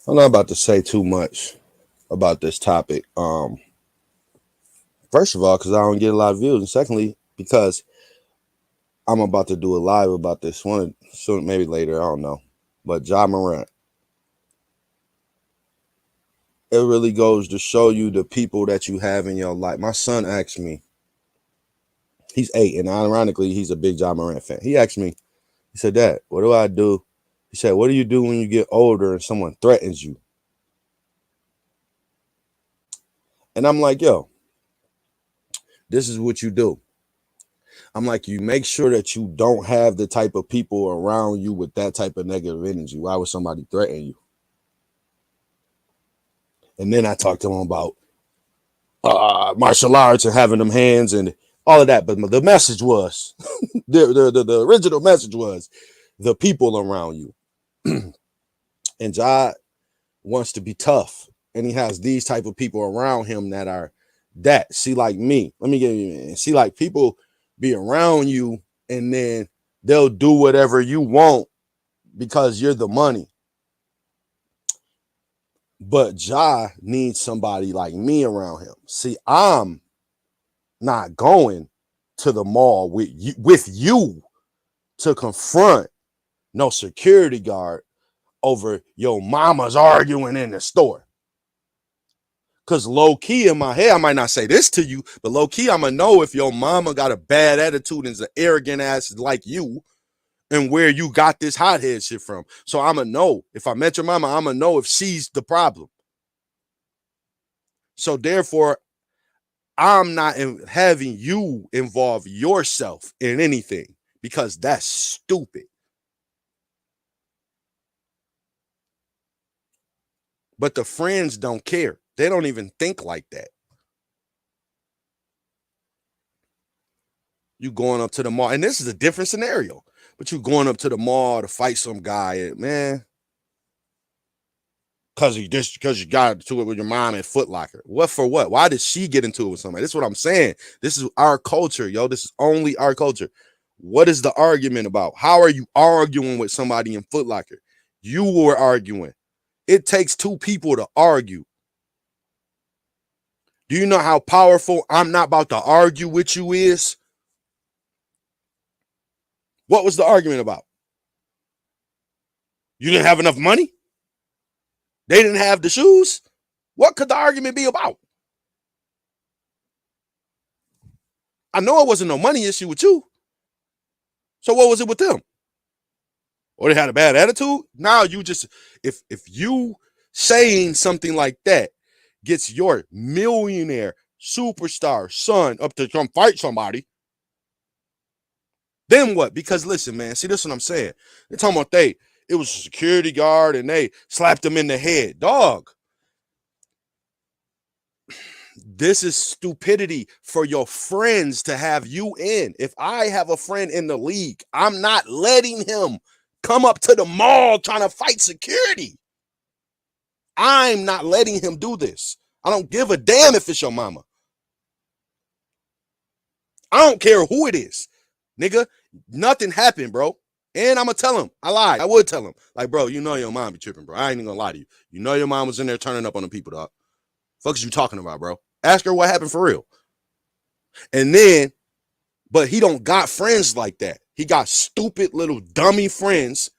I'm not about to say too much about this topic. First of all, because I don't get a lot of views, and secondly, because I'm about to do a live about this one soon, maybe later. I don't know. But Ja Morant, it really goes to show you the people that you have in your life. My son asked me, he's 8, and ironically, he's a big Ja Morant fan. He asked me, he said, "Dad, what do I do?" He said, "What do you do when you get older and someone threatens you?" And I'm like, "Yo, this is what you do." I'm like, you make sure that you don't have the type of people around you with that type of negative energy. Why would somebody threaten you? And then I talked to him about martial arts and having them hands and all of that. But the message was, the original message was the people around you. And Ja wants to be tough. And he has these type of people around him that are that. See, like me. Let me get you. See, like people be around you and then they'll do whatever you want because you're the money. But Ja needs somebody like me around him. See, I'm not going to the mall with you to confront no security guard over your mama's arguing in the store. Cause low key in my head, I might not say this to you, but low key, I'ma know if your mama got a bad attitude and is an arrogant ass like you, and where you got this hothead shit from. So I'ma know if I met your mama, I'ma know if she's the problem. So therefore, I'm not having you involve yourself in anything because that's stupid. But the friends don't care. They don't even think like that. You going up to the mall, and this is a different scenario, but you going up to the mall to fight some guy, man, because you got into it with your mom at Foot Locker. What for what? Why did she get into it with somebody? This is what I'm saying. This is our culture, yo. This is only our culture. What is the argument about? How are you arguing with somebody in Foot Locker? You were arguing. It takes two people to argue. Do you know how powerful I'm not about to argue with you is? What was the argument about? You didn't have enough money? They didn't have the shoes? What could the argument be about? I know it wasn't no money issue with you. So what was it with them? Or they had a bad attitude? Now you just if you saying something like that gets your millionaire superstar son up to come fight somebody, then what? Because listen, man, see this is what I'm saying. They're talking about it was a security guard and they slapped him in the head. Dog, this is stupidity for your friends to have you in. If I have a friend in the league, I'm not letting him come up to the mall trying to fight security. I'm not letting him do this. I don't give a damn if it's your mama. I don't care who it is. Nigga, nothing happened, bro. And I'm going to tell him. I lied. I would tell him. Like, bro, you know your mom be tripping, bro. I ain't even going to lie to you. You know your mom was in there turning up on the people, dog. Fuck is you talking about, bro? Ask her what happened for real. And then, but he don't got friends like that. He got stupid little dummy friends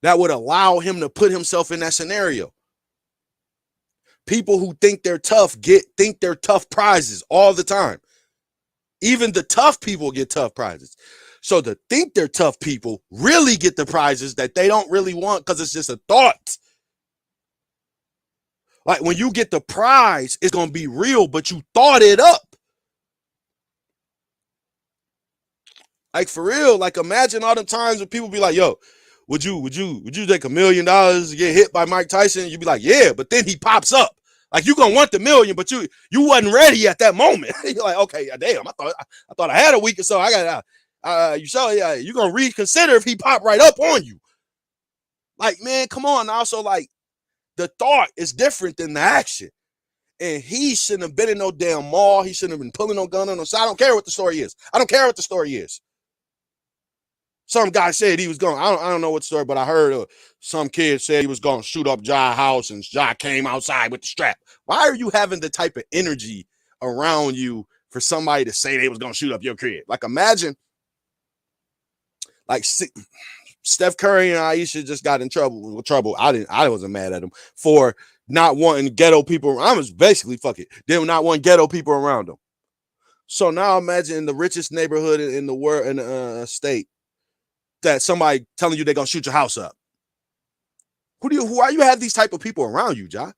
that would allow him to put himself in that scenario. People who think they're tough think they're tough prizes all the time. Even the tough people get tough prizes. So the think they're tough people really get the prizes that they don't really want because it's just a thought. Like when you get the prize, it's gonna be real, but you thought it up. Like for real, like imagine all the times when people be like, yo, would you take $1,000,000 to get hit by Mike Tyson? You'd be like, yeah, but then he pops up. Like you gonna want the million, but you wasn't ready at that moment. You're like, okay, damn, I thought I had a week or so. I got you saw, yeah, you gonna reconsider if he pop right up on you. Like, man, come on. Also, like the thought is different than the action. And he shouldn't have been in no damn mall. He shouldn't have been pulling no gun on him. So I don't care what the story is. I don't care what the story is. Some guy said he was going, I don't know what story, but I heard some kid said he was going to shoot up Ja's house and Ja came outside with the strap. Why are you having the type of energy around you for somebody to say they was going to shoot up your crib? Like, imagine, like, Steph Curry and Aisha just got in trouble. I wasn't mad at them for not wanting ghetto people. I was basically, fuck it, them not wanting ghetto people around them. So now imagine in the richest neighborhood in the world, in the state, that somebody telling you they're gonna shoot your house up. Why you have these type of people around you, Ja?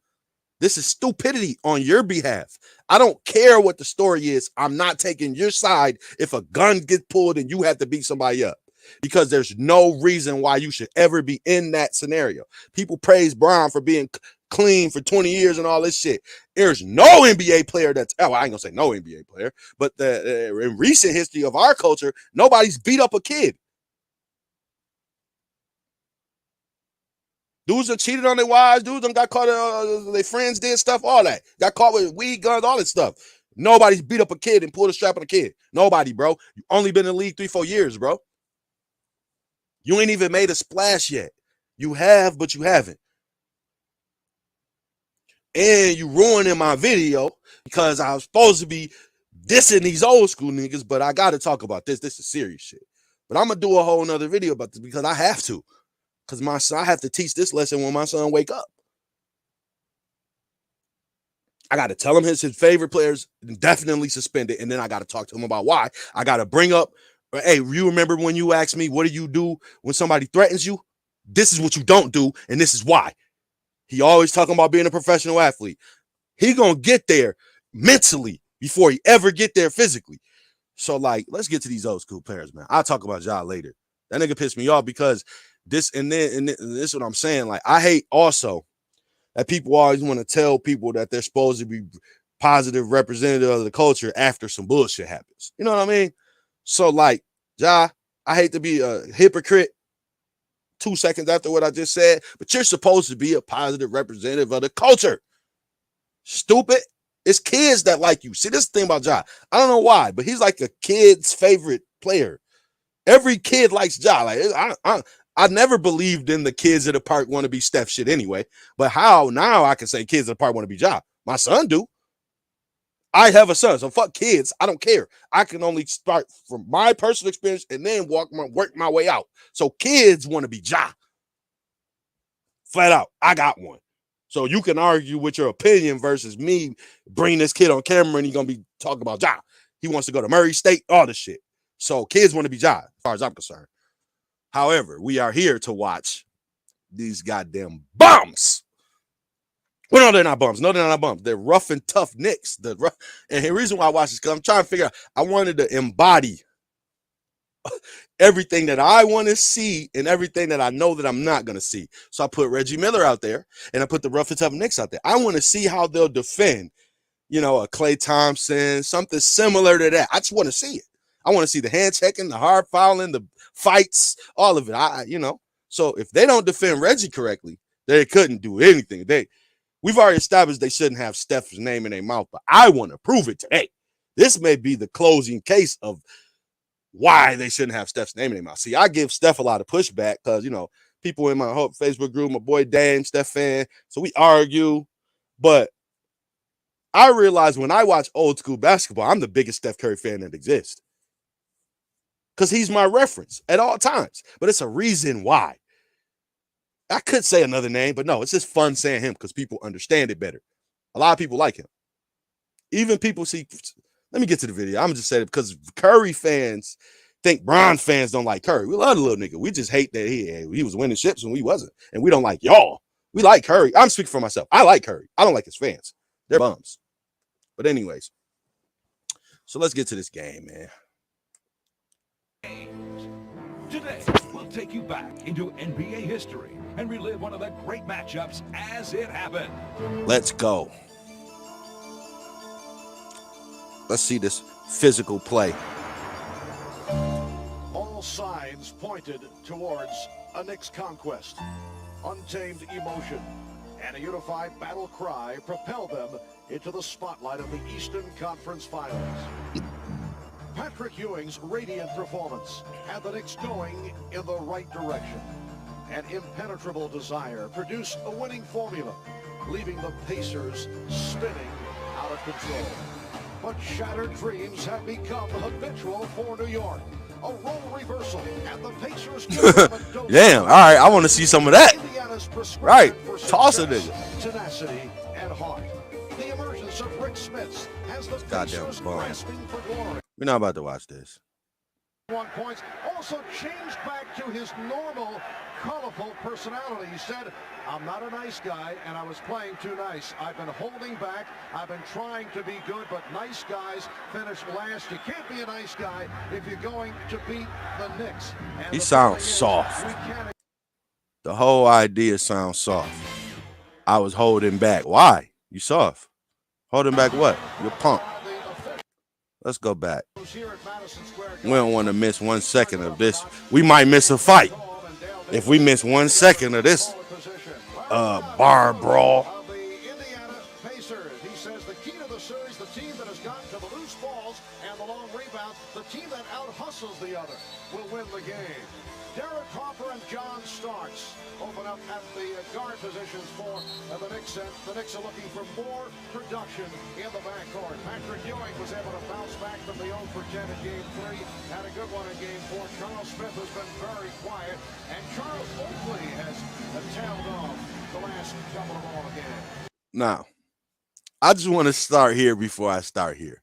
This is stupidity on your behalf. I don't care what the story is. I'm not taking your side if a gun gets pulled and you have to beat somebody up, because there's no reason why you should ever be in that scenario. People praise Brown for being clean for 20 years and all this shit. There's no NBA player that's, I ain't gonna say no NBA player, but in recent history of our culture, nobody's beat up a kid. Dudes that cheated on their wives, dudes that got caught, their friends did stuff, all that. Got caught with weed, guns, all that stuff. Nobody's beat up a kid and pulled a strap on a kid. Nobody, bro. You only been in the league 3-4 years, bro. You ain't even made a splash yet. You have, but you haven't. And you ruining my video because I was supposed to be dissing these old school niggas, but I got to talk about this. This is serious shit. But I'm going to do a whole nother video about this because I have to. Because my son, I have to teach this lesson when my son wake up. I got to tell him his favorite players definitely suspended, and then I got to talk to him about why. I got to bring up, hey, you remember when you asked me, what do you do when somebody threatens you? This is what you don't do, and this is why. He always talking about being a professional athlete. He gonna get there mentally before he ever get there physically. So, like, let's get to these old school players, man. I'll talk about Ja later. That nigga pissed me off because this and this is what I'm saying. Like, I hate also that people always want to tell people that they're supposed to be positive representative of the culture after some bullshit happens. You know what I mean? So, like, Ja, I hate to be a hypocrite 2 seconds after what I just said, but you're supposed to be a positive representative of the culture. Stupid. It's kids that like you. See, this is the thing about Ja. I don't know why, but he's like a kid's favorite player. Every kid likes Ja. Like, I never believed in the kids at the park want to be Steph shit anyway. But how now I can say kids at the park want to be Ja? My son do. I have a son, so fuck kids. I don't care. I can only start from my personal experience and then work my way out. So kids want to be Ja. Flat out. I got one. So you can argue with your opinion versus me bringing this kid on camera and he's going to be talking about Ja. He wants to go to Murray State, all this shit. So kids want to be Ja, as far as I'm concerned. However, we are here to watch these goddamn bums. Well, no, they're not bums. No, they're not bums. They're rough and tough Knicks. And the reason why I watch this is because I'm trying to figure out, I wanted to embody everything that I want to see and everything that I know that I'm not going to see. So I put Reggie Miller out there and I put the rough and tough Knicks out there. I want to see how they'll defend, a Klay Thompson, something similar to that. I just want to see it. I want to see the hand checking, the hard fouling, the fights, all of it. So if they don't defend Reggie correctly, they couldn't do anything. We've already established they shouldn't have Steph's name in their mouth, but I want to prove it today. This may be the closing case of why they shouldn't have Steph's name in their mouth. See, I give Steph a lot of pushback because, people in my whole Facebook group, my boy Dame, Steph fan, so we argue. But I realize when I watch old school basketball, I'm the biggest Steph Curry fan that exists because he's my reference at all times. But it's a reason why. I could say another name, but no, it's just fun saying him because people understand it better. A lot of people like him. Even people see, let me get to the video. I'm just saying it because Curry fans think Bron fans don't like Curry. We love the little nigga. We just hate that he was winning ships when we wasn't. And we don't like y'all. We like Curry. I'm speaking for myself. I like Curry. I don't like his fans. They're bums. But anyways, so let's get to this game, man. Today, we'll take you back into NBA history and relive one of the great matchups as it happened. Let's go. Let's see this physical play. All signs pointed towards a Knicks conquest. Untamed emotion and a unified battle cry propelled them into the spotlight of the Eastern Conference Finals. Patrick Ewing's radiant performance had the Knicks going in the right direction. An impenetrable desire produced a winning formula, leaving the Pacers spinning out of control. But shattered dreams have become habitual for New York. A role reversal, and the Pacers damn, all right, I want to see some of that. Right, toss a nigga. Tenacity and heart. The emergence of Rick Smits has the Goddamn Pacers bum. grasping for glory. We're not about to watch this. 1 points, also changed back to his normal, colorful personality. He said, I'm not a nice guy, and I was playing too nice. I've been holding back. I've been trying to be good, but nice guys finish last. You can't be a nice guy if you're going to beat the Knicks. And He the sounds thing is, soft. we can't. The whole idea sounds soft. I was holding back. Why? You soft. Holding back what? You're punk. Let's go back. We don't want to miss 1 second of this. We might miss a fight if we miss 1 second of this bar brawl. Of the Indiana Pacers. He says the key to the series, the team that has gotten to the loose balls and the long rebounds, the team that out-hustles the other will win the game. Derek Harper and John Starks open up at the guard positions for the Knicks, and the Knicks are looking for more production in the backcourt. Patrick Ewing was able to bounce back from the 0 for 10 in Game 3, had a good one in Game 4. Charles Smith has been very quiet, and Charles Oakley has tailed off the last couple of ball games. Now, I just want to start here before I start here.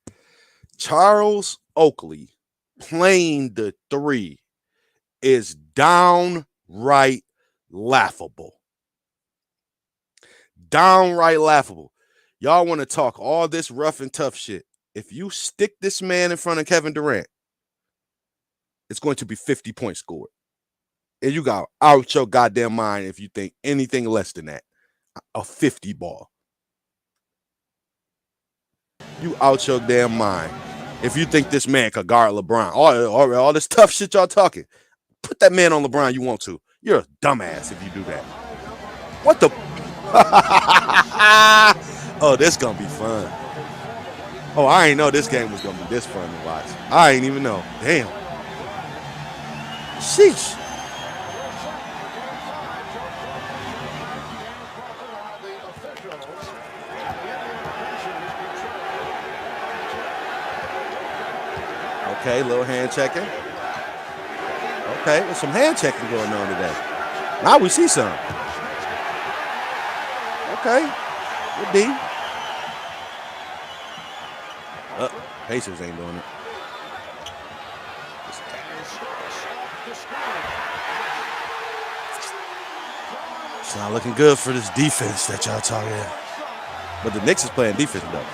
Charles Oakley playing the 3 is downright laughable. Downright laughable. Y'all want to talk all this rough and tough shit. If you stick this man in front of Kevin Durant, it's going to be 50 points scored. And you got out your goddamn mind if you think anything less than that. A 50 ball. You out your damn mind if you think this man could guard LeBron. All this tough shit y'all talking. Put that man on LeBron you want to. You're a dumbass if you do that. What the? Oh, this gonna be fun. Oh, I ain't know this game was gonna be this fun to watch. I ain't even know. Damn. Sheesh. Okay, little hand checking. Okay, there's some hand checking going on today. Now we see some. Okay, good D. Pacers ain't doing it. It's not looking good for this defense that y'all talking about. But the Knicks is playing defense though.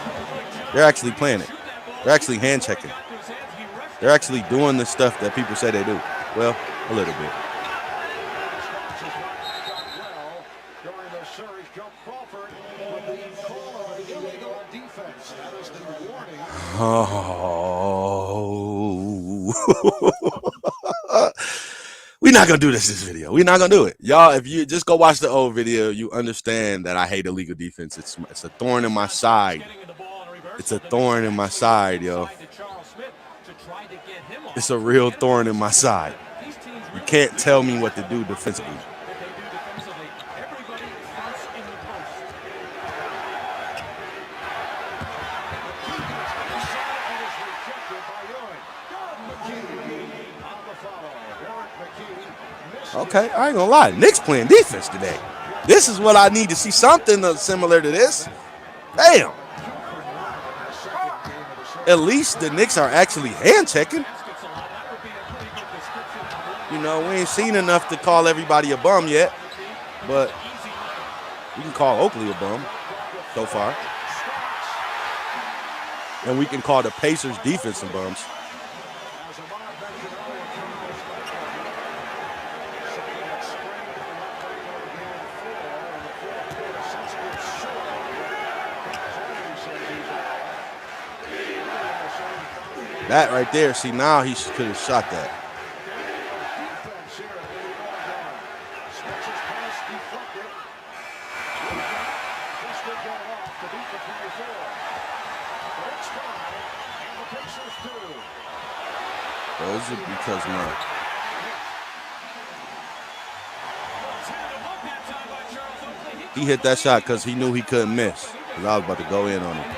They're actually playing it. They're actually hand checking. They're actually doing the stuff that people say they do. Well, a little bit. Oh. We're not going to do this video. We're not going to do it. Y'all, if you just go watch the old video, you understand that I hate illegal defense. It's a thorn in my side. It's a thorn in my side, yo. It's a real thorn in my side. You can't tell me what to do defensively. Okay, I ain't gonna lie. Knicks playing defense today. This is what I need to see, something similar to this. Damn. At least the Knicks are actually hand checking. You know, we ain't seen enough to call everybody a bum yet, but we can call Oakley a bum so far. And we can call the Pacers defense some bums. That right there, see, now he could have shot that. Was it because my he hit that shot because he knew he couldn't miss? Because I was about to go in on him.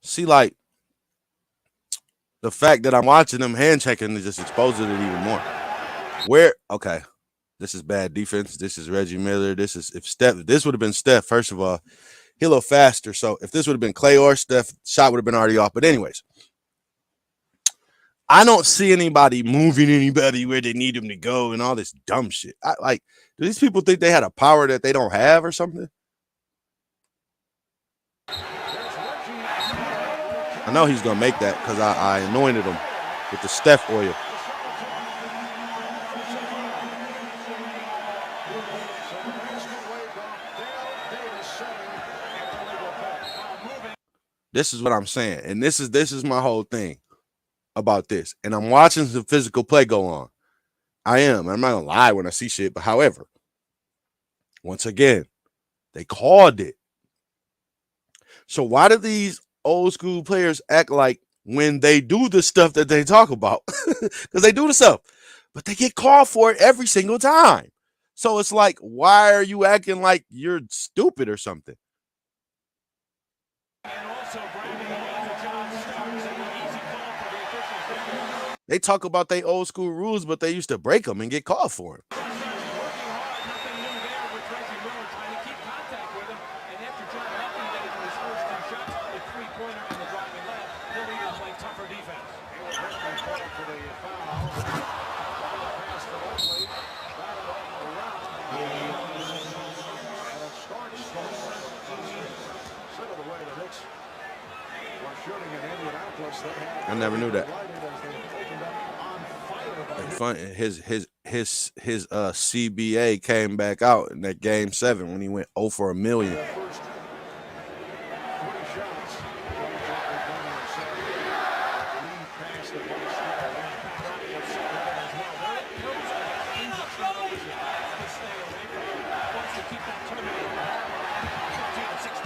See, like, the fact that I'm watching them hand checking just exposes it even more. Okay, this is bad defense. This is Reggie Miller. This would have been Steph, first of all, he a little faster. So if this would have been Clay or Steph, shot would have been already off. But anyways, I don't see anybody moving anybody where they need them to go and all this dumb shit. Do these people think they had a power that they don't have or something? I know he's gonna make that because I anointed him with the Steph oil. This is what I'm saying, and this is my whole thing about this. And I'm watching the physical play go on. I'm not gonna lie when I see shit, but however, once again, they called it. So why do these old school players act like when they do the stuff that they talk about? Because they do the stuff, but they get called for it every single time. So it's like, why are you acting like you're stupid or something? They talk about their old school rules, but they used to break them and get called for them. I never knew that. His CBA came back out in that game 7 when he went 0 for a million.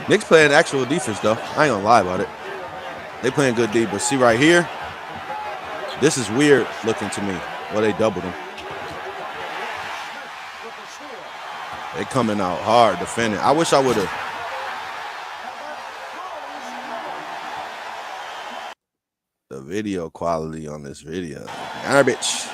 Knicks playing actual defense though. I ain't gonna lie about it. They playing good D, but see right here, this is weird looking to me. Well, they doubled him. They coming out hard defending. I wish I would have. The video quality on this video, garbage.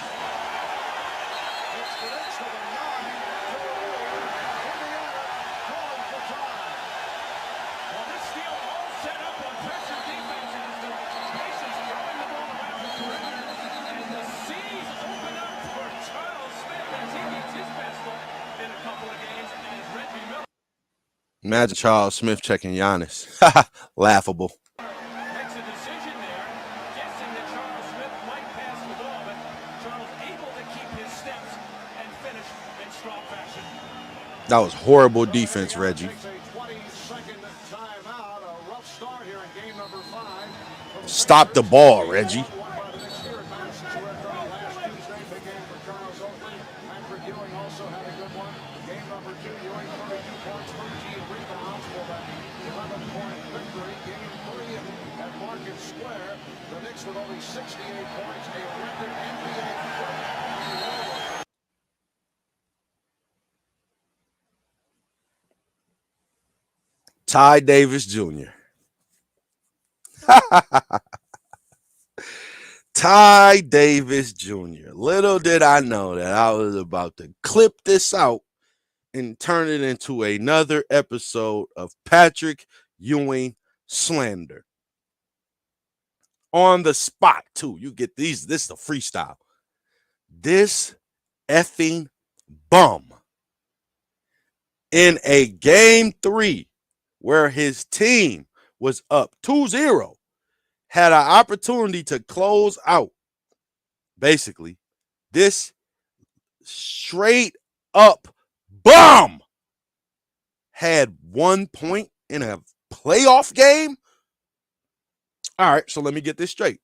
Imagine Charles Smith checking Giannis. Laughable. Makes a decision there, guessing that Charles Smith might pass the ball, but Charles able to keep his steps and finish in strong fashion. That was horrible defense, Reggie. Stop the ball, Reggie. The Knicks with only 68 points, a record NBA. Ty Davis Jr. Ty Davis Jr. Little did I know that I was about to clip this out and turn it into another episode of Patrick Ewing slander. On the spot, too. You get these. This is a freestyle. This effing bum in a game 3 where his team was up 2-0 had an opportunity to close out. Basically, this straight up bum had 1 point in a playoff game. All right, so let me get this straight.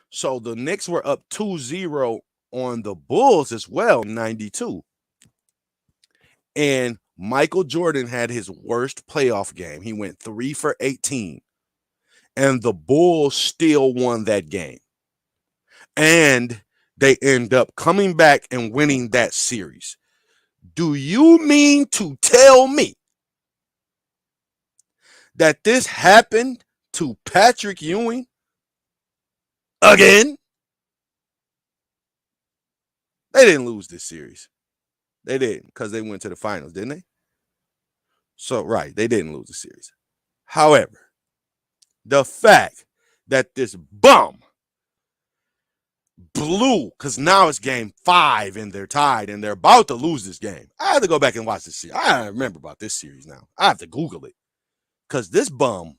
So the Knicks were up 2-0 on the Bulls as well, 92. And Michael Jordan had his worst playoff game. He went 3 for 18, and the Bulls still won that game. And they end up coming back and winning that series. Do you mean to tell me that this happened to Patrick Ewing again? They didn't lose this series. They didn't, because they went to the finals, didn't they? So, right, they didn't lose the series. However, the fact that this bum blew, because now it's game 5 and they're tied and they're about to lose this game. I have to go back and watch this series. I remember about this series now. I have to Google it, because this bum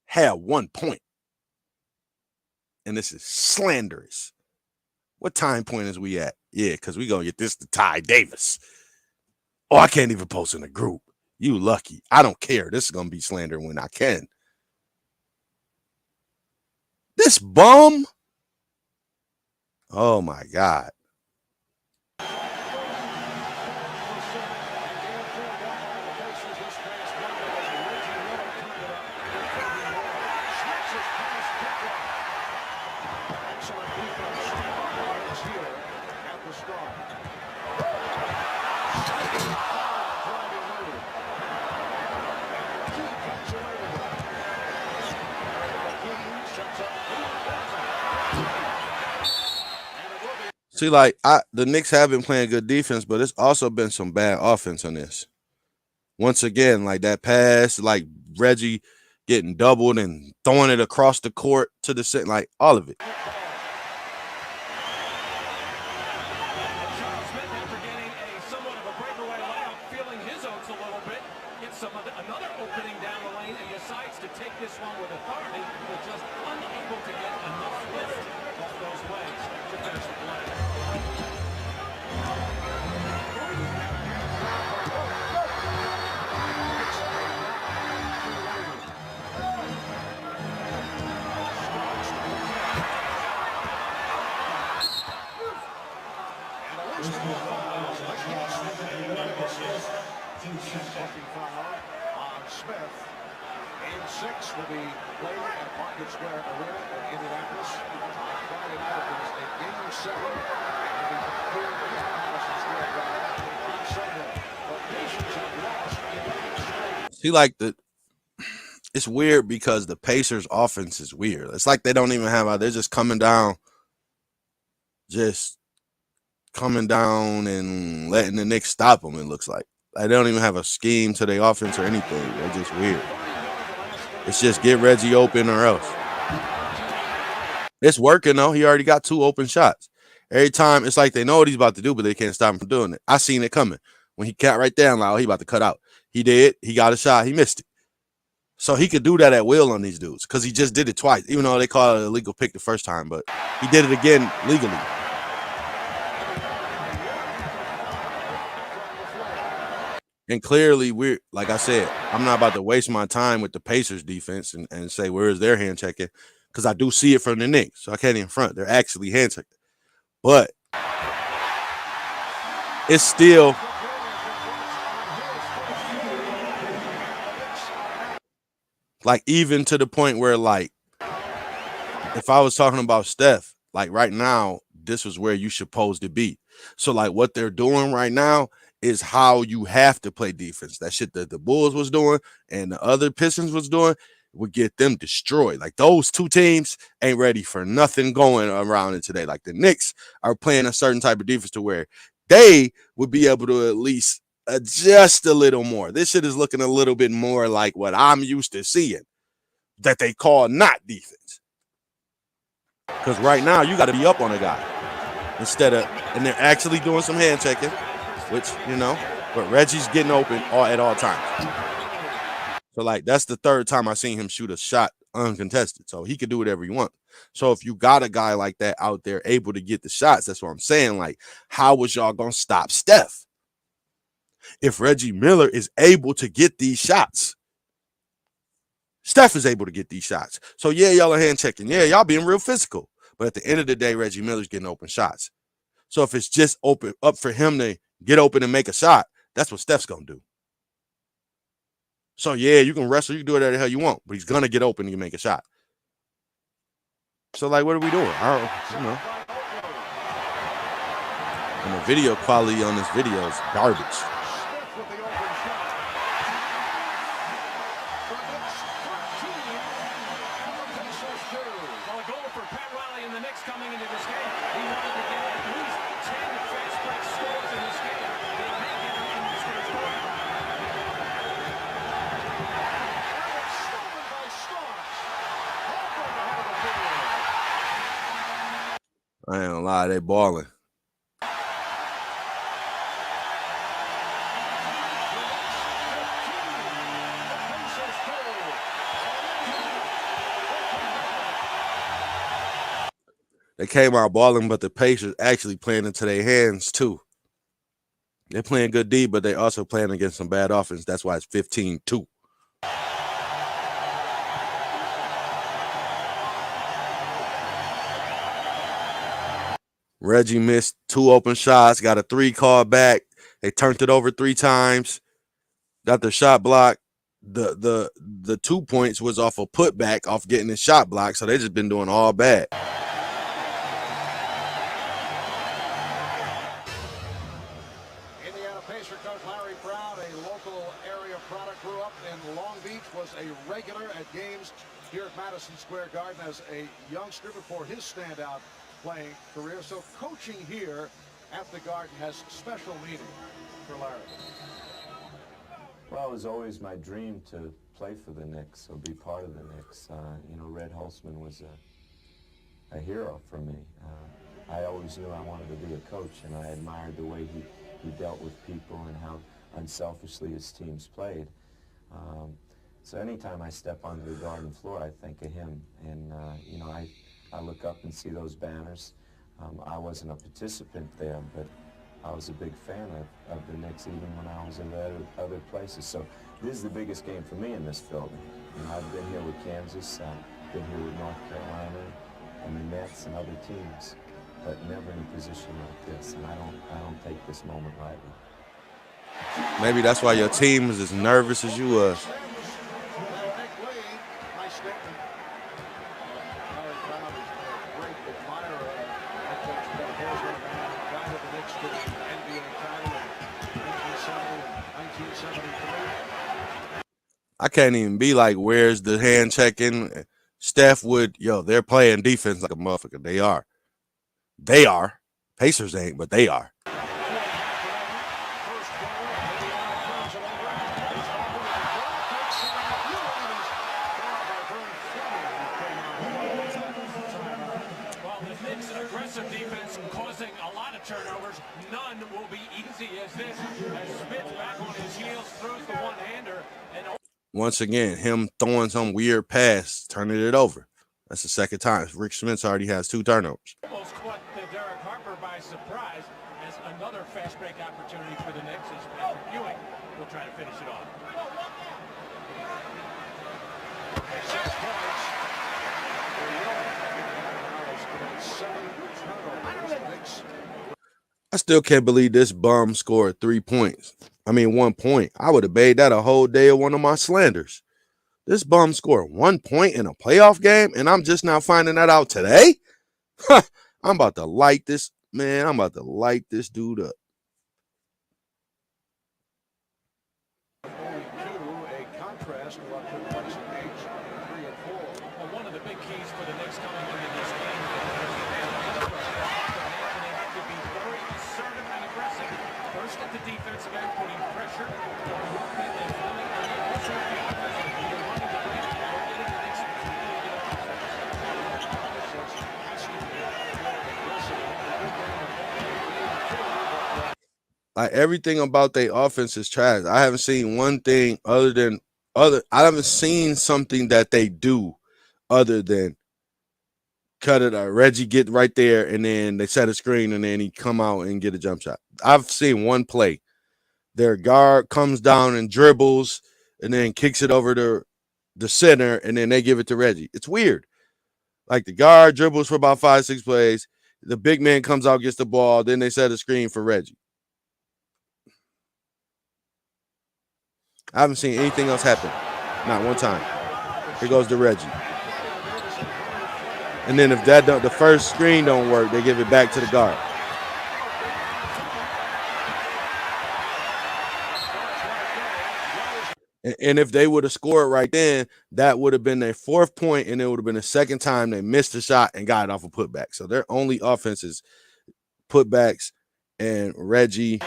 had 1 point. And this is slanderous. What time point is we at? Yeah, because we're going to get this to Ty Davis. Oh, I can't even post in the group. You lucky. I don't care. This is going to be slander when I can. This bum. Oh, my God. See, like, the Knicks have been playing good defense, but it's also been some bad offense on this. Once again, like that pass, like Reggie getting doubled and throwing it across the court to the set, like all of it. Charles Smith, after getting a somewhat of a breakaway layup, feeling his oats a little bit, gets another opening down the lane and decides to take this one with authority, but just unable to get enough lift off those legs to finish the play. On Smith. Game 6 will be played at Market Square Arena in Indianapolis. On Friday night, it was a Game 7. It will be here in Madison Square Garden on Sunday. The Pacers have lost. See, like it's weird because the Pacers offense is weird. It's like they don't even have they're just coming down and letting the Knicks stop them, it looks like. They don't even have a scheme to their offense or anything. They're just weird. It's just get Reggie open or else. It's working, though. He already got 2 open shots. Every time, it's like they know what he's about to do, but they can't stop him from doing it. I seen it coming. When he cat right there, I'm like, oh, he about to cut out. He did. He got a shot. He missed it. So he could do that at will on these dudes because he just did it twice, even though they call it a legal pick the first time, but he did it again legally. And clearly, like I said, I'm not about to waste my time with the Pacers defense and say, where is their hand checking? Because I do see it from the Knicks, so I can't even front. They're actually hand checking. But it's still like even to the point where, like, if I was talking about Steph, like right now, this was where you supposed to be. So like what they're doing right now is how you have to play defense. That shit that the Bulls was doing and the other Pistons was doing would get them destroyed. Like those 2 teams ain't ready for nothing going around it today. Like the Knicks are playing a certain type of defense to where they would be able to at least adjust a little more. This shit is looking a little bit more like what I'm used to seeing that they call not defense. Because right now you got to be up on a guy and they're actually doing some hand checking, which, but Reggie's getting open at all times. So, like, that's the 3rd time I seen him shoot a shot uncontested. So he could do whatever he wants. So if you got a guy like that out there able to get the shots, that's what I'm saying. Like, how was y'all going to stop Steph? If Reggie Miller is able to get these shots, Steph is able to get these shots. So, yeah, y'all are hand checking. Yeah, y'all being real physical. But at the end of the day, Reggie Miller's getting open shots. So if it's just open up for him to get open and make a shot, That's what Steph's going to do. So, yeah, you can wrestle. You can do whatever the hell you want. But he's going to get open and you make a shot. So, like, what are we doing? And the video quality on this video is garbage. Well, a goal for Pat Riley in the Knicks coming into this game. He wanted to get at least 10 fast break scores in this game. They make it in this first quarter. I ain't gonna lie, they balling. They came out balling, but the Pacers actually playing into their hands too. They're playing good D, but they also playing against some bad offense. That's why it's 15-2. Reggie missed 2 open shots, got a 3 call back. They turned it over 3 times. Got the shot block. The 2 points was off a putback, off getting the shot block. So they just been doing all bad. Indiana Pacer coach Larry Brown, a local area product, grew up in Long Beach, was a regular at games here at Madison Square Garden as a youngster before his standout playing career. So coaching here at the Garden has special meaning for Larry. Well, it was always my dream to play for the Knicks or be part of the Knicks. You know, Red Holzman was a hero for me. I always knew I wanted to be a coach, and I admired the way he dealt with people and how unselfishly his teams played. So anytime I step onto the Garden floor, I think of him. And, you know, I look up and see those banners. I wasn't a participant there, but I was a big fan of the Knicks even when I was in other places. So this is the biggest game for me in this building. You know, I've been here with Kansas, been here with North Carolina, and the Nets and other teams, but never in a position like this. And I don't take this moment lightly. Maybe that's why your team is as nervous as you was. I can't even be like, where's the hand checking? Steph would, they're playing defense like a motherfucker. They are. They are. Pacers ain't, but they are. Well, the Knicks' aggressive defense causing a lot of turnovers. None will be easy as this. As Smith back on his heels throws the one-hander. And once again, him throwing some weird pass, turning it over. That's the second time. Rick Smith already has 2 turnovers. Almost caught Derek Harper by surprise as another fast break opportunity for the Knicks as Patrick Ewing will try to finish it off. I still can't believe this bum scored 3 points. 1 point. I would have made that a whole day of one of my slanders. This bum scored 1 point in a playoff game, and I'm just now finding that out today? I'm about to light this, man. I'm about to light this dude up. One of the big keys for the Knicks coming into this game to be very assertive and aggressive. First at the defensive end, putting pressure on Hartman and Fleming, and then also at the offensive end, either running the break or getting the Knicks to Like, everything about their offense is trash. I haven't seen one thing I haven't seen something that they do other than cut it. Reggie get right there, and then they set a screen, and then he come out and get a jump shot. I've seen one play. Their guard comes down and dribbles, and then kicks it over to the center, and then they give it to Reggie. It's weird. Like, the guard dribbles for about 5-6 plays. The big man comes out, gets the ball, then they set a screen for Reggie. I haven't seen anything else happen. Not one time. Here goes to Reggie. And then if the first screen don't work, they give it back to the guard. And if they would have scored right then, that would have been their 4th point, and it would have been the 2nd time they missed a shot and got it off a putback. So their only offense is putbacks, and Reggie.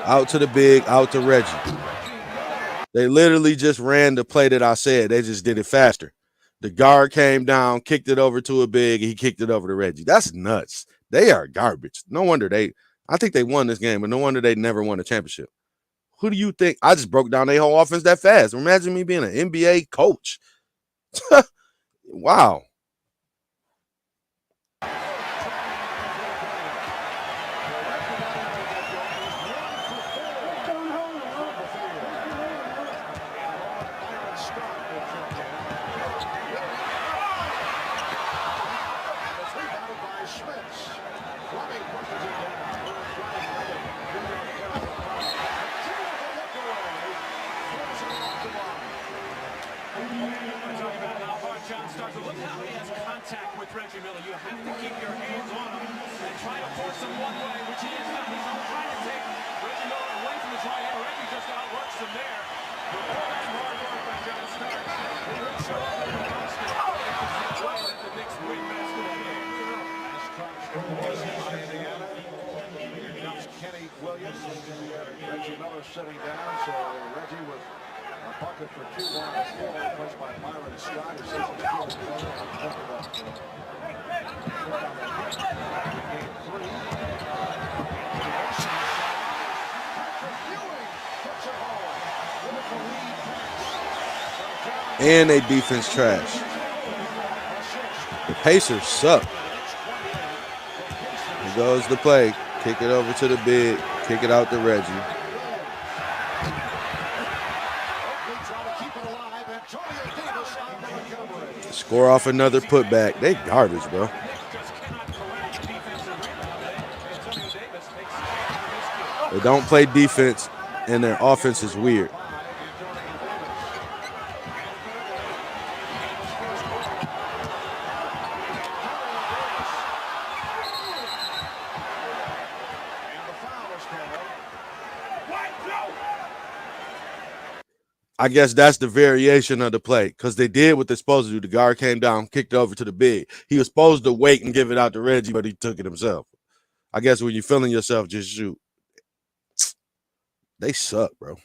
Out to the big, out to Reggie. They literally just ran the play that I said. They just did it faster. The guard came down, kicked it over to a big, and he kicked it over to Reggie. That's nuts. They are garbage. No wonder I think they won this game, but no wonder they never won a championship. Who do you think? I just broke down their whole offense that fast. Imagine me being an NBA coach. Wow. Reggie Miller sitting down, so Reggie with a bucket for 2 on the floor, replaced by Byron Scott, who says he's feeling better. And they defense trash. The Pacers suck. Here goes the play. Kick it over to the big. Kick it out to Reggie. Score off another putback. They garbage, bro. They don't play defense, and their offense is weird. I guess that's the variation of the play because they did what they're supposed to do. The guard came down, kicked it over to the big. He was supposed to wait and give it out to Reggie, but he took it himself. I guess when you're feeling yourself, just shoot. They suck, bro.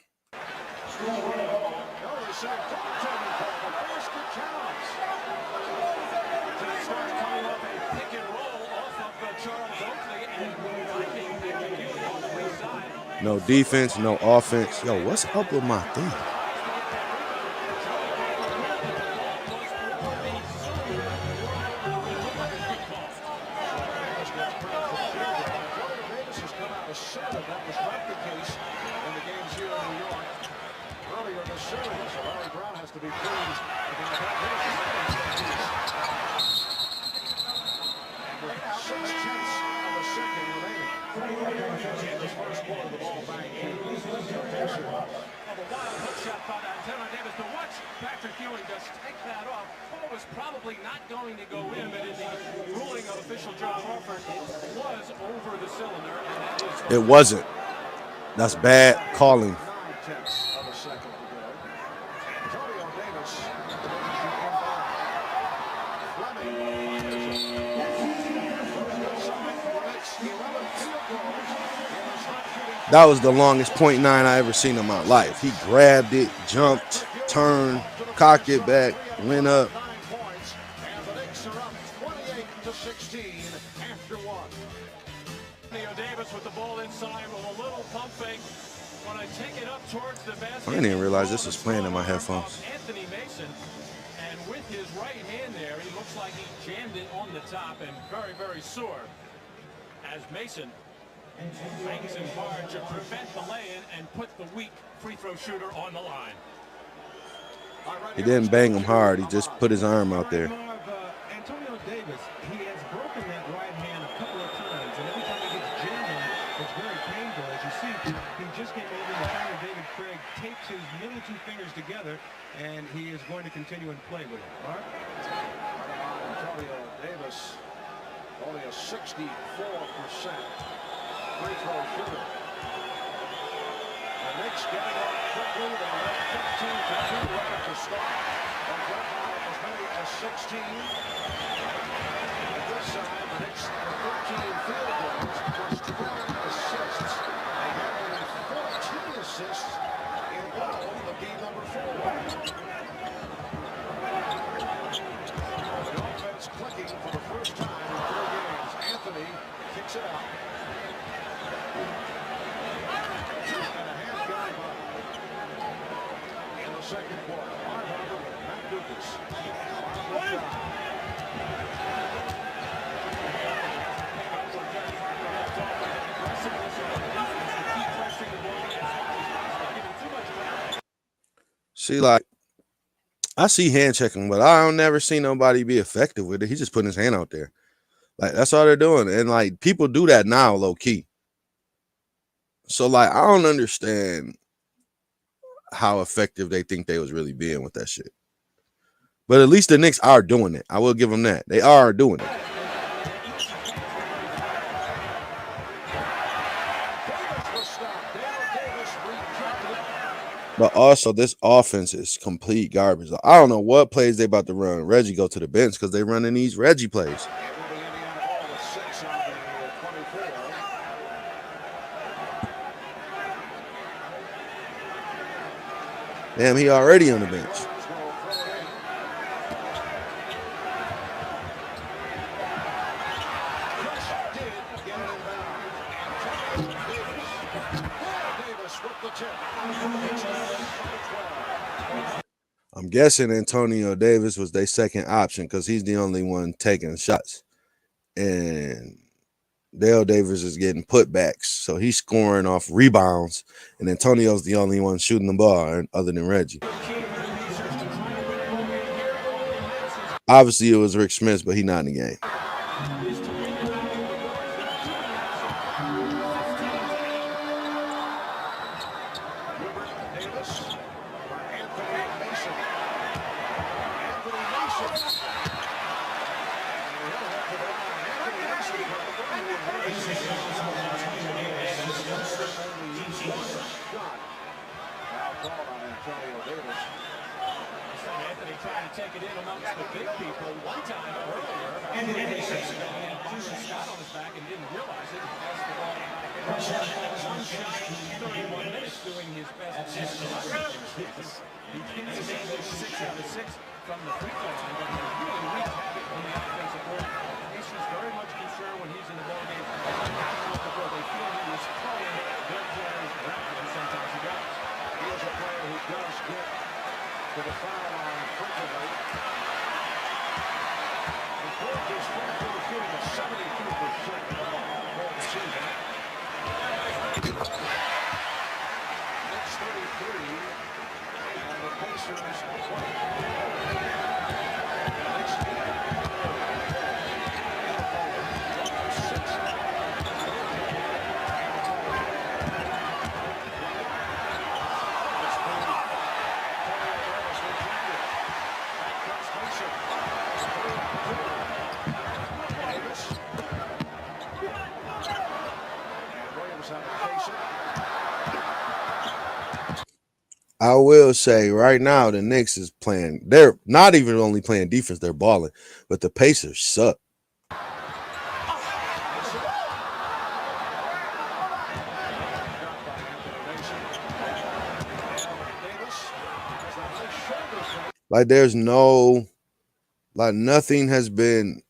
No defense, no offense. Yo, what's up with my thing? It wasn't. That's bad calling. That was the longest .9 I ever seen in my life. He grabbed it, jumped, turned, cocked it back, went up. the basket. I didn't even realize this was playing in my Strong arm headphones. of Anthony Mason. And with his right hand there, he looks like he jammed it on the top and very, very sore. As Mason bangs him hard to prevent the lay-in and put the weak free throw shooter on the line. He didn't bang him hard. He just put his arm out there. Antonio Davis, he has broken that right hand a couple of times, and every time he gets jammed on, it's very painful. As you see, he just came over and Antonio David Craig tapes his middle two fingers together, and he is going to continue and play with it. Mark? Antonio Davis, only a 64% free throw shooter. The Knicks getting off quickly. They led 15 to 2 right at the start. And got out as many as 16. At this time, the Knicks have 13 field goals plus 12 assists. They have only 14 assists in all of game number 4. The offense clicking for the first time in 4 games. Anthony kicks it out. Second quarter. Matt Lucas. See, like, I see hand checking, but I don't never see nobody be effective with it. He's just putting his hand out there. Like, that's all they're doing. And, like, people do that now, low key. So, like, I don't understand how effective they think they was really being with that shit. But at least the Knicks are doing it. I will give them that. They are doing it. But also, this offense is complete garbage. I don't know what plays they about to run. Reggie go to the bench because they running these Reggie plays. Damn, he already on the bench. I'm guessing Antonio Davis was their second option because he's the only one taking shots. And Dale Davis is getting putbacks, so he's scoring off rebounds, and Antonio's the only one shooting the ball other than Reggie. Obviously, it was Rick Smith, but he's not in the game. I will say right now the Knicks is playing. They're not even only playing defense, they're balling. But the Pacers suck. Like there's no, like nothing has been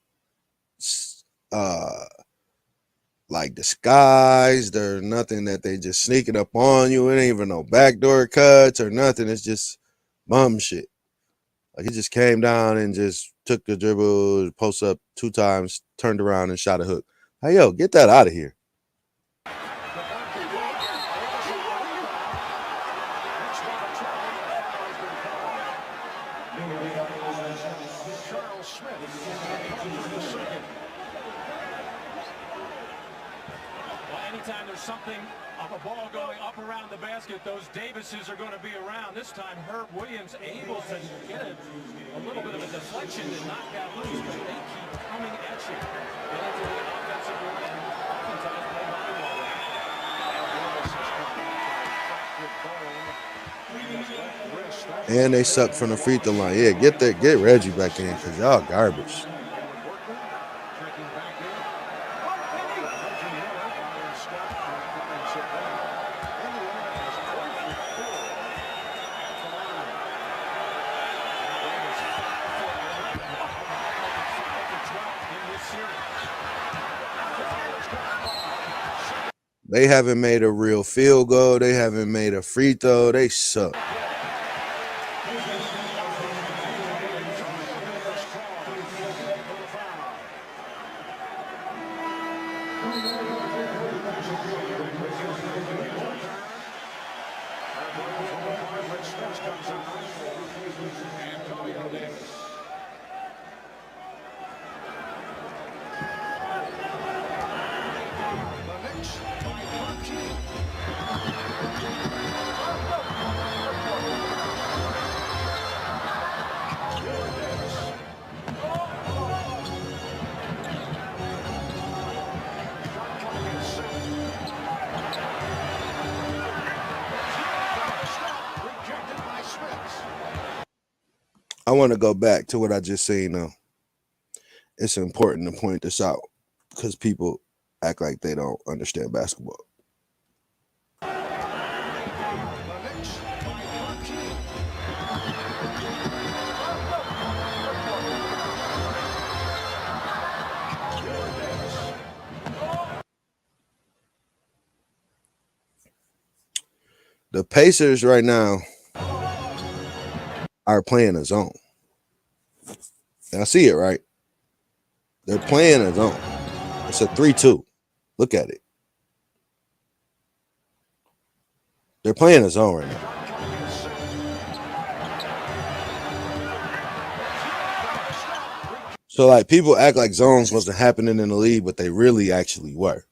like disguised or nothing that they just sneaking up on you. It ain't even no backdoor cuts or nothing. It's just bum shit. Like he just came down and just took the dribble, post up 2 times, turned around and shot a hook. Hey, yo, get that out of here. Anytime there's something of a ball going up around the basket, those Davises are going to be around. This time, Herb Williams able to get a little bit of a deflection and knock that loose, but they keep coming at you. And into the offensive line, oftentimes play volleyball. And they suck from the free throw line. Yeah, get Reggie back in because y'all garbage. They haven't made a real field goal. They haven't made a free throw. They suck. I want to go back to what I just seen though. It's important to point this out because people act like they don't understand basketball. The Pacers right now are playing a zone. I see it, right? They're playing a zone. It's a 3-2. Look at it. They're playing a zone right now. So, like, people act like zones wasn't happening in the league, but they really actually were.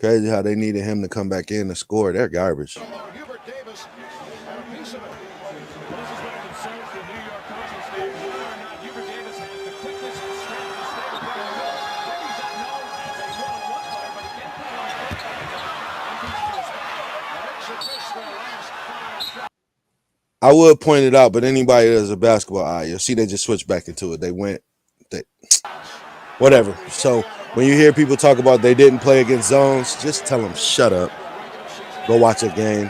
Crazy how they needed him to come back in to score. They're garbage. I would point it out, but anybody that's a basketball eye, you'll see they just switched back into it. Whatever. So when you hear people talk about they didn't play against zones, just tell them, shut up. Go watch a game.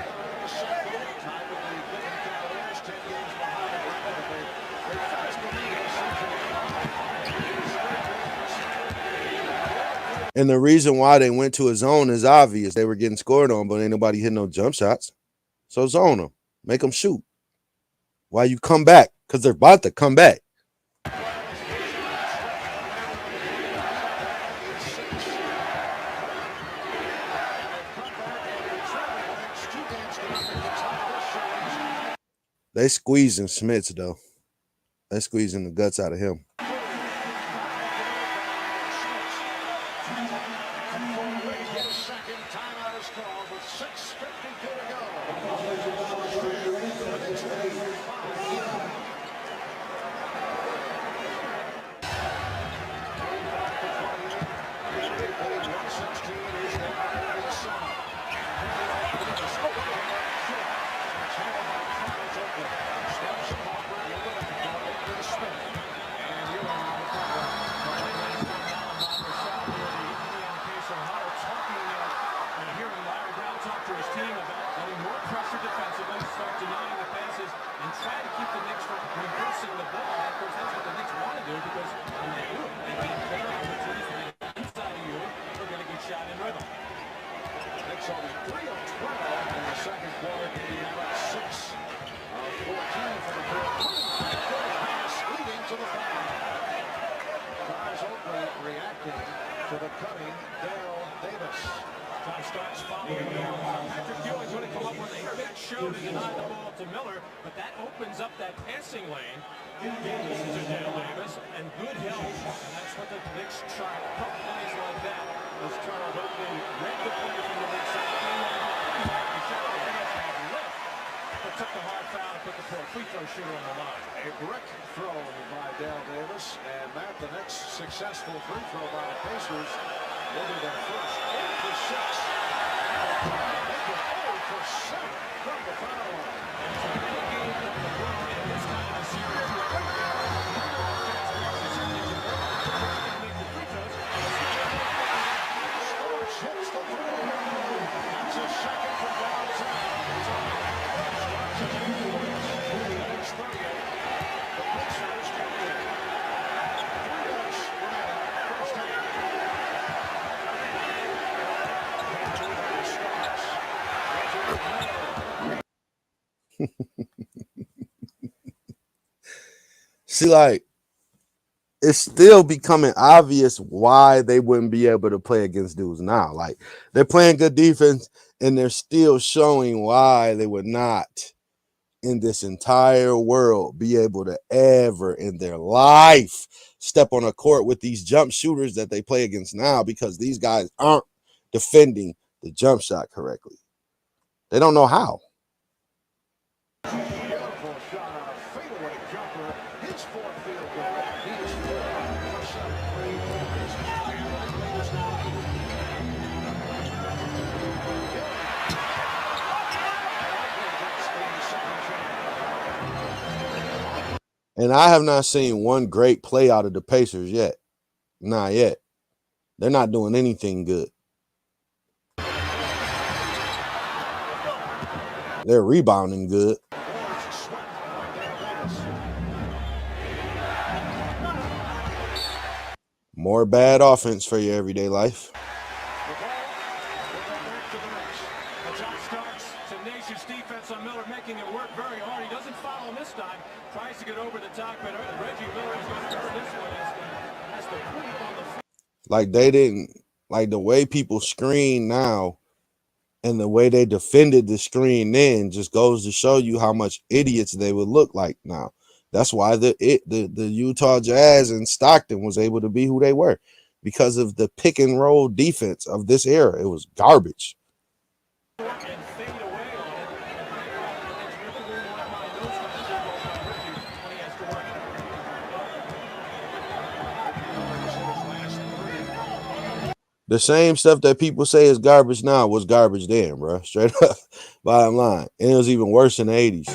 And the reason why they went to a zone is obvious. They were getting scored on, but ain't nobody hitting no jump shots. So zone them. Make them shoot. Why you come back? Because they're about to come back. They squeezing Smits, though. They squeezing the guts out of him. to the cutting Dale Davis. John Starks following there. Patrick Ewing's going to come up with a big show to deny the ball to Miller, but that opens up that passing lane to Dale Davis, and good help. And that's what the Knicks try. Tough plays like that. As Charles Oakley read the play from the Knicks side, came on behind, he shot the pass had lift, but took the hard foul and put the free throw shooter on the line. A brick throw by Dale Davis, and Matt, the next successful free throw by the Pacers will be their first 8 for 6. Make it 0 for 7 from the foul line. And to win a game like the Brooklyn in this kind of a series, where every make the free throws, Starks hits the three. That's a second from downtown. Starks has 8 points. It's 38. The Pacers 28. 3 minutes remaining. First half. See, like, it's still becoming obvious why they wouldn't be able to play against dudes now. Like, they're playing good defense, and they're still showing why they would not, in this entire world, be able to ever in their life step on a court with these jump shooters that they play against now, because these guys aren't defending the jump shot correctly. They don't know how. Beautiful shot on a fadeaway jumper. His fourth field goal. He is 4 for 7. And I have not seen one great play out of the Pacers yet. Not yet. They're not doing anything good. They're rebounding good. More bad offense for your everyday life. John Starks, tenacious defense on Miller, making it work very hard. He doesn't foul him this time. Tries to get over the top, but Reggie Miller is going to earn this one as the creep on the floor. Like, they didn't, like, the way people screen now and the way they defended the screen then just goes to show you how much idiots they would look like now. That's why the Utah Jazz and Stockton was able to be who they were, because of the pick and roll defense of this era. It was garbage. And fade away on it. And there's really room to mind those guys are going by Reggie when he has to work. The same stuff that people say is garbage now was garbage then, bro. Straight up, bottom line. And it was even worse in the 80s.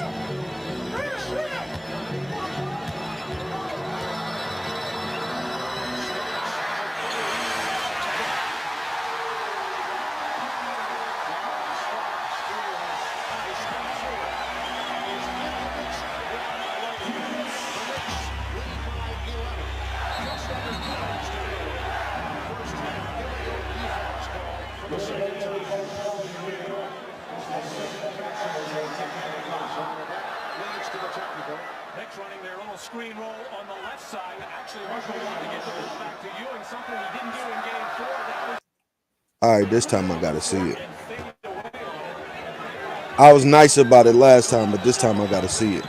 Knicks running their little screen roll on the left side. Actually, Russell wanted to get the ball back to Ewing, something he didn't do in game 4. That was All right, this time I got to see it. I was nice about it last time, but this time I got to see it.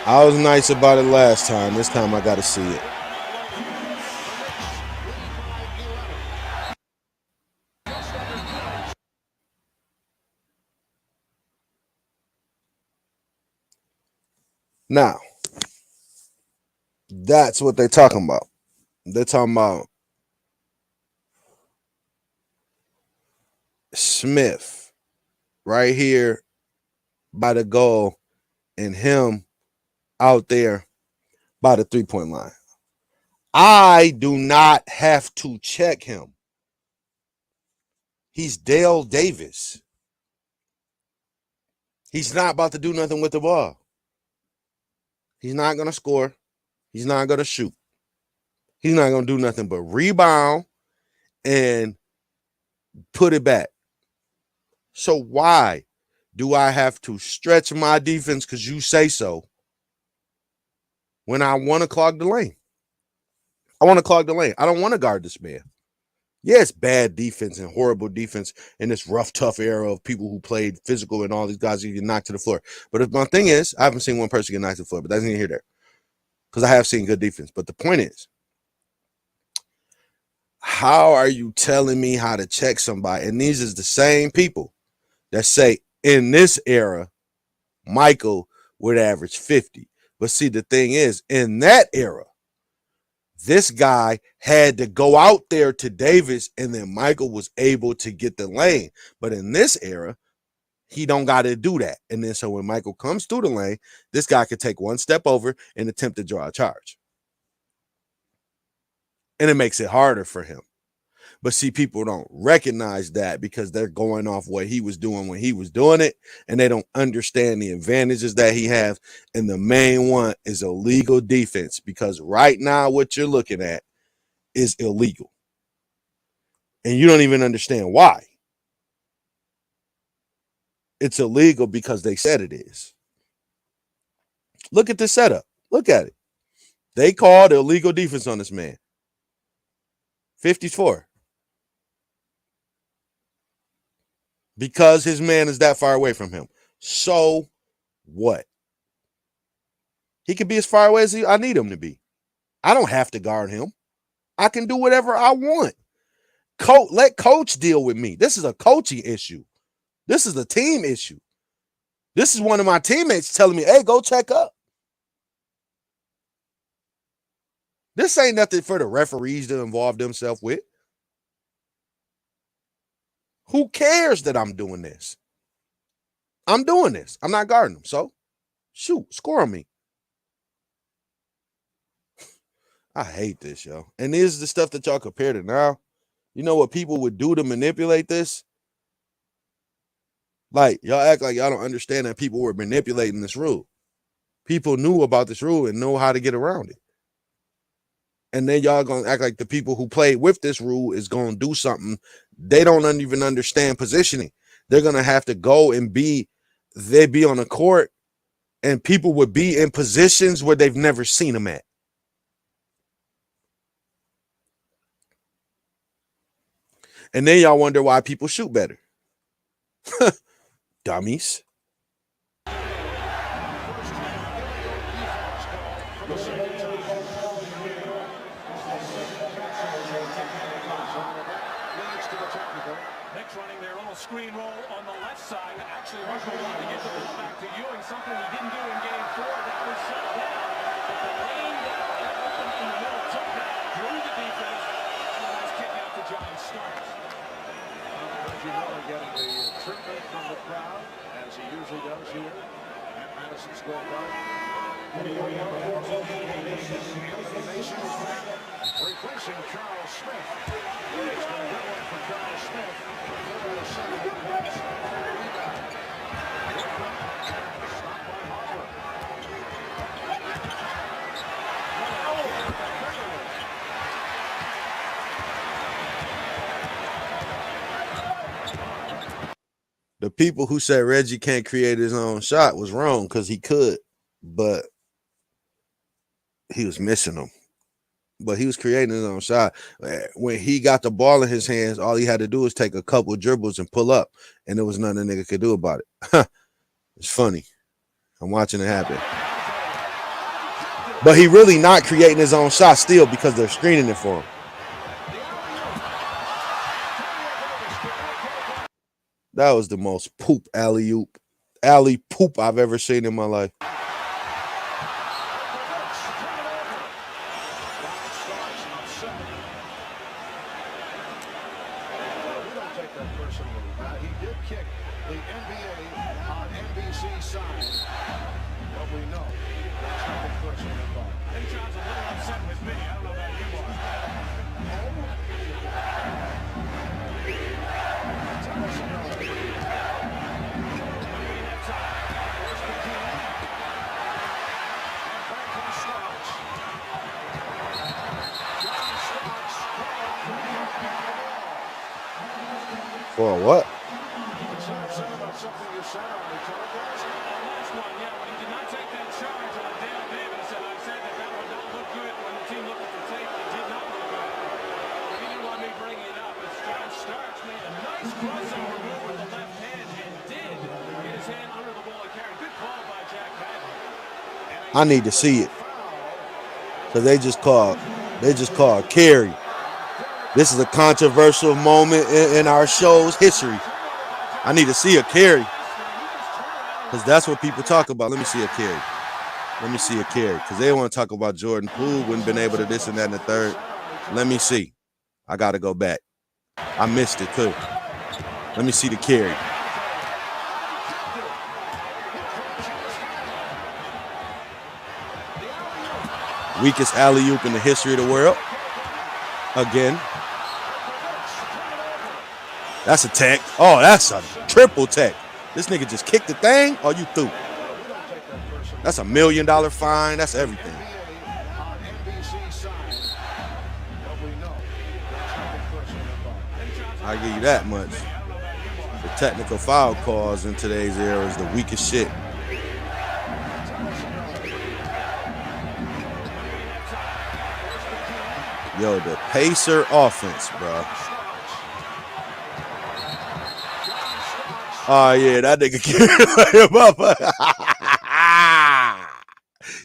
I was nice about it last time. This time I got to see it. Now, that's what they're talking about. They're talking about Smith right here by the goal and him out there by the three-point line. I do not have to check him. He's Dale Davis. He's not about to do nothing with the ball. He's not going to score. He's not going to shoot. He's not going to do nothing but rebound and put it back. So why do I have to stretch my defense because you say so when I want to clog the lane? I want to clog the lane. I don't want to guard this man. Yeah, it's bad defense and horrible defense in this rough, tough era of people who played physical and all these guys who get knocked to the floor. But my thing is, I haven't seen one person get knocked to the floor, but that's neither here nor there. Because I have seen good defense. But the point is, how are you telling me how to check somebody? And these is the same people that say in this era, Michael would average 50. But see, the thing is, in that era, this guy had to go out there to Davis, and then Michael was able to get the lane. But in this era, he don't got to do that. And then so when Michael comes through the lane, this guy could take one step over and attempt to draw a charge. And it makes it harder for him. But see, people don't recognize that because they're going off what he was doing when he was doing it, and they don't understand the advantages that he has. And the main one is illegal defense, because right now what you're looking at is illegal. And you don't even understand why. It's illegal because they said it is. Look at the setup. Look at it. They called illegal defense on this man. 54. Because his man is that far away from him. So what? He could be as far away as I need him to be. I don't have to guard him. I can do whatever I want. Let coach deal with me. This is a coaching issue. This is a team issue. This is one of my teammates telling me, hey, go check up. This ain't nothing for the referees to involve themselves with. Who cares that I'm doing this? I'm doing this. I'm not guarding them. So, shoot, score on me. I hate this, yo. And this is the stuff that y'all compare to now. You know what people would do to manipulate this? Like, y'all act like y'all don't understand that people were manipulating this rule. People knew about this rule and know how to get around it. And then y'all gonna act like the people who played with this rule is gonna do something. They don't even understand positioning. They're gonna have to go and they'd be on the court, and people would be in positions where they've never seen them at. And then y'all wonder why people shoot better. Dummies. Knicks running their little screen roll on the left side. Actually, Russell wanted to get the ball back to Ewing, something he didn't do in game 4. That was shut down. But the lane got open in the middle, took that, drew the defense, and a nice kick out to John Starks. Reggie Miller getting the treatment from the crowd, as he usually does here at Madison Square Garden. Replacing Charles Smith. It's been a good one for Charles Smith. Stopped by Harper. The people who said Reggie can't create his own shot was wrong, because he could, but he was missing them. But he was creating his own shot. When he got the ball in his hands, all he had to do was take a couple of dribbles and pull up, and there was nothing a nigga could do about it. It's funny. I'm watching it happen. But he really not creating his own shot still, because they're screening it for him. That was the most poop alley poop I've ever seen in my life. He did kick the NBA on NBC side, but we know there's nothing personal involved. I think John's a little upset with me. I don't know about you, Mark. For a what? Something you said on the telegraph. Last one, yeah, when he did not take that charge on Dale Davis, and I said that would not look good when the team looked at the tape. It did not look good. He didn't want me bringing it up, but John Starks made a nice crossover move with the left hand and did get his hand under the ball and carry. Good call by Jack Madden. I need to see it. Because they just called carry. This is a controversial moment in our show's history. I need to see a carry. Because that's what people talk about. Let me see a carry. Let me see a carry. Because they want to talk about Jordan Poole wouldn't been able to this and that and the third. Let me see. I got to go back. I missed it too. Let me see the carry. Weakest alley-oop in the history of the world. Again. That's a tech. Oh, that's a triple tech. This nigga just kicked the thing. Oh, you through. That's $1 million fine. That's everything. I give you that much. The technical foul calls in today's era is the weakest shit. Yo, the Pacer offense, bro. Oh, yeah, that nigga carried him up.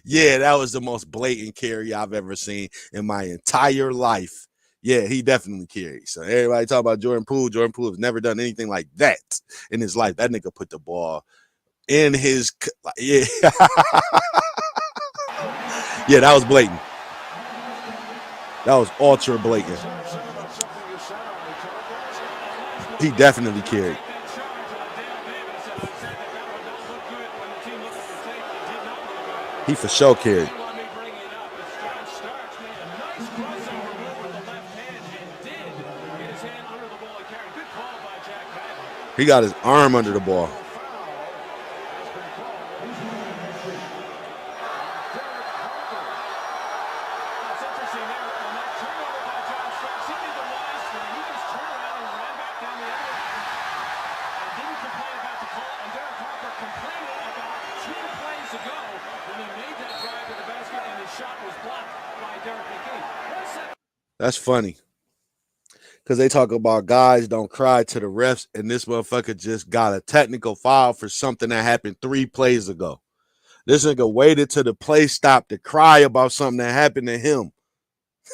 Yeah, that was the most blatant carry I've ever seen in my entire life. Yeah, he definitely carried. So everybody talk about Jordan Poole. Jordan Poole has never done anything like that in his life. That nigga put the ball in his... Yeah. Yeah, that was blatant. That was ultra blatant. He definitely carried. He for sure carried. He got his arm under the ball. That's funny. Because they talk about guys don't cry to the refs, and this motherfucker just got a technical foul for something that happened 3 plays ago. This nigga waited till the play stopped to cry about something that happened to him.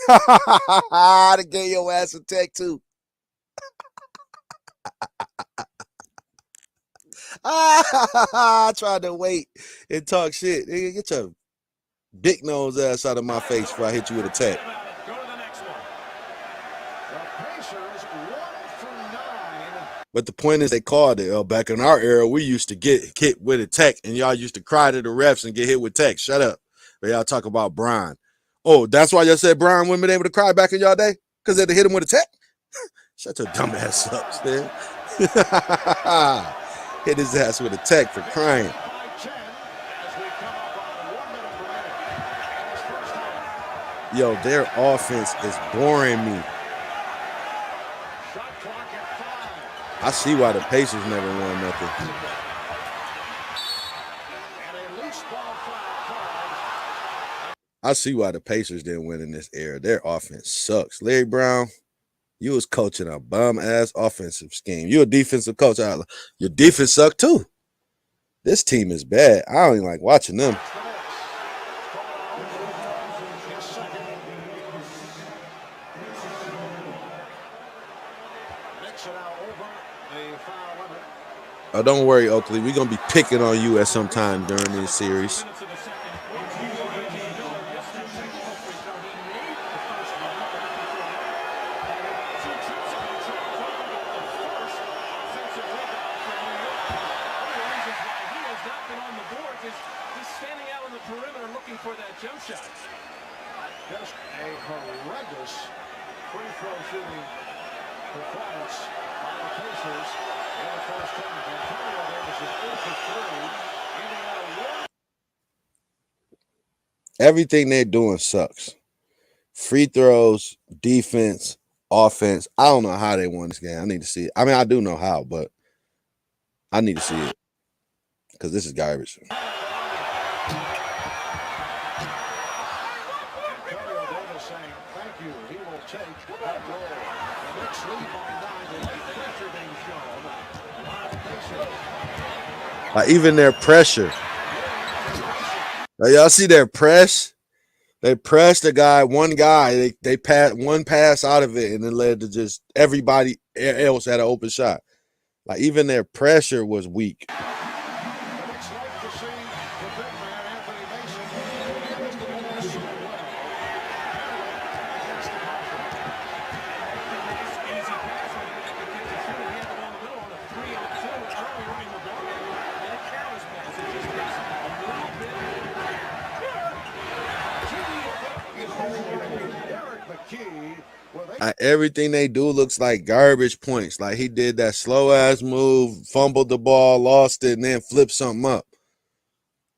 To get your ass a tech too. I tried to wait and talk shit. Nigga, get your big nose ass out of my face before I hit you with a tech. But the point is they called it. Back in our era, we used to get hit with a tech, and y'all used to cry to the refs and get hit with tech. Shut up. But y'all talk about Brian. Oh, that's why y'all said Brian wouldn't been able to cry back in y'all day? Because they had to hit him with a tech? Shut your dumb ass up, man. Hit his ass with a tech for crying. Yo, their offense is boring me. I see why the Pacers never won nothing. I see why the Pacers didn't win in this era. Their offense sucks. Larry Brown, you was coaching a bum-ass offensive scheme. You a defensive coach. Your defense sucked too. This team is bad. I don't even like watching them. Oh, don't worry, Oakley. We're going to be picking on you at some time during this series. Just a horrendous free throw shooting performance by the Pacers in the first half. Antonio Davis is 8 for 3. Indiana won. Everything they're doing sucks. Free throws, defense, offense. I don't know how they won this game. I need to see it. I mean, I do know how, but I need to see it because this is garbage. Like even their pressure. Like, y'all see their press? They pressed the guy, one guy. They passed one pass out of it, and it led to just everybody else had an open shot. Like even their pressure was weak. Everything they do looks like garbage points. Like he did that slow ass move, fumbled the ball, lost it, and then flipped something up.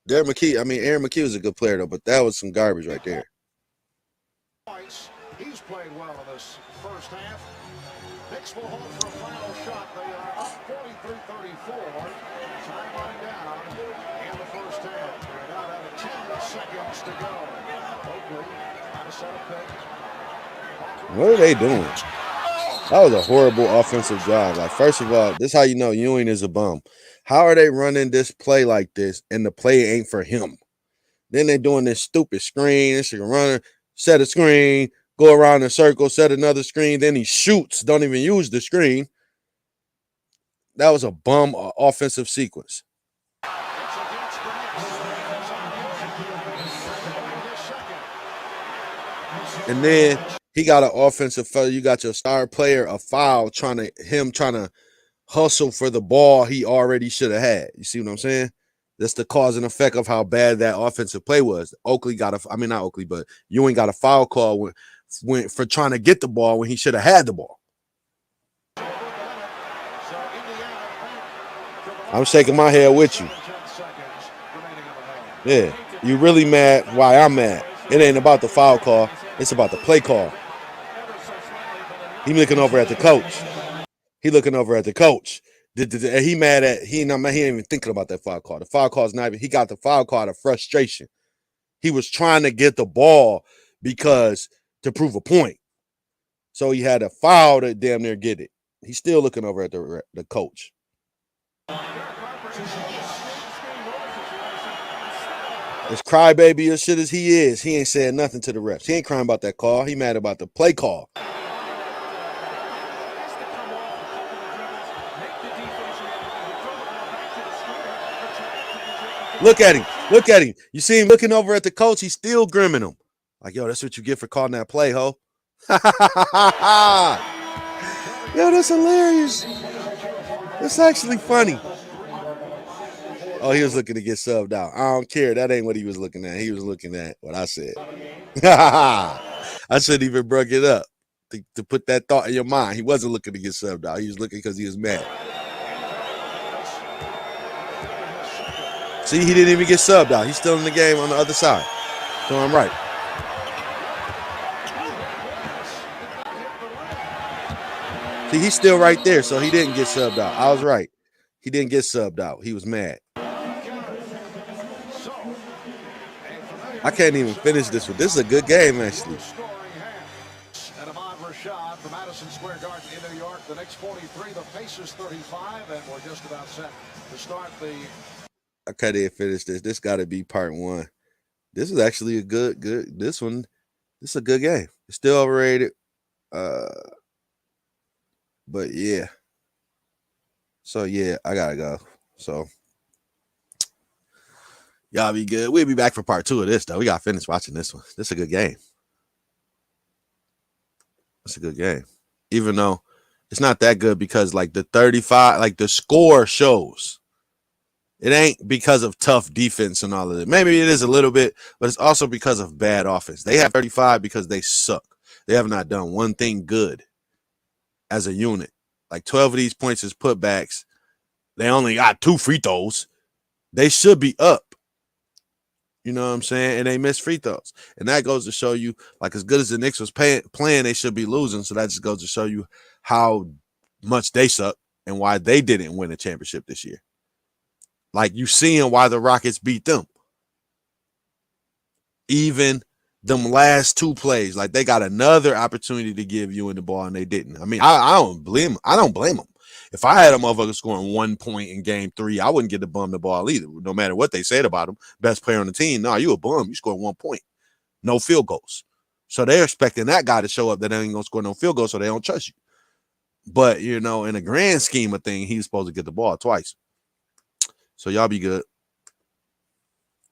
Aaron McKee was a good player though, but that was some garbage right there. He's played well in this first half. Knicks will hold for a final shot. They are up 43-34. Time running down in the first half. They're now down to 10 seconds to go. Oakley trying to set a pick. What are they doing? That was a horrible offensive drive. Like, first of all, this is how you know Ewing is a bum. How are they running this play like this and the play ain't for him? Then they're doing this stupid screen. This nigga running, set a screen, go around in a circle, set another screen. Then he shoots, don't even use the screen. That was a bum offensive sequence. And then he got an offensive foul. You got your star player a foul trying to hustle for the ball he already should have had. You see what I'm saying? That's the cause and effect of how bad that offensive play was. Ewing got a foul call when for trying to get the ball when he should have had the ball. I'm shaking my head with you. Yeah, you really mad? Why I'm mad? It ain't about the foul call. It's about the play call. He looking over at the coach. He mad at he ain't even thinking about that foul call. The foul call is not even. He got the foul call out of frustration. He was trying to get the ball to prove a point. So he had a foul to damn near get it. He's still looking over at the coach. As crybaby as shit as he is, he ain't saying nothing to the refs. He ain't crying about that call. He mad about the play call. Look at him. You see him looking over at the coach. He's still grimming him. Like, yo, that's what you get for calling that play, ho. Yo, that's hilarious. That's actually funny. Oh, he was looking to get subbed out. I don't care. That ain't what he was looking at. He was looking at what I said. I shouldn't even bring it up to put that thought in your mind. He wasn't looking to get subbed out. He was looking because he was mad. See, he didn't even get subbed out. He's still in the game on the other side. So I'm right. See, he's still right there, so he didn't get subbed out. I was right. He didn't get subbed out. He was mad. I can't even finish this one. This is a good game, actually. From Madison Square Garden in New York, the Knicks 43, the Pacers 35, and we're just about set to start the. I can't even finish this. This got to be part one. This is actually a good. This is a good game. It's still overrated. But yeah. So yeah, I gotta go. So y'all be good. We'll be back for part two of this though. We gotta finish watching this one. This is a good game. It's a good game. Even though it's not that good because like the 35, like the score shows. It ain't because of tough defense and all of it. Maybe it is a little bit, but it's also because of bad offense. They have 35 because they suck. They have not done one thing good as a unit. Like 12 of these points is putbacks. They only got 2 free throws. They should be up. You know what I'm saying? And they miss free throws. And that goes to show you, like, as good as the Knicks was playing, they should be losing. So that just goes to show you how much they suck and why they didn't win a championship this year. Like, you seeing why the Rockets beat them. Even them last two plays, like, they got another opportunity to give you in the ball and they didn't. I mean, I don't blame them. If I had a motherfucker scoring 1 point in game 3, I wouldn't get the bum the ball either. No matter what they said about him, best player on the team. No, you a bum. You scored 1 point. No field goals. So they're expecting that guy to show up that ain't going to score no field goals, so they don't trust you. But, you know, in the grand scheme of things, he's supposed to get the ball twice. So y'all be good.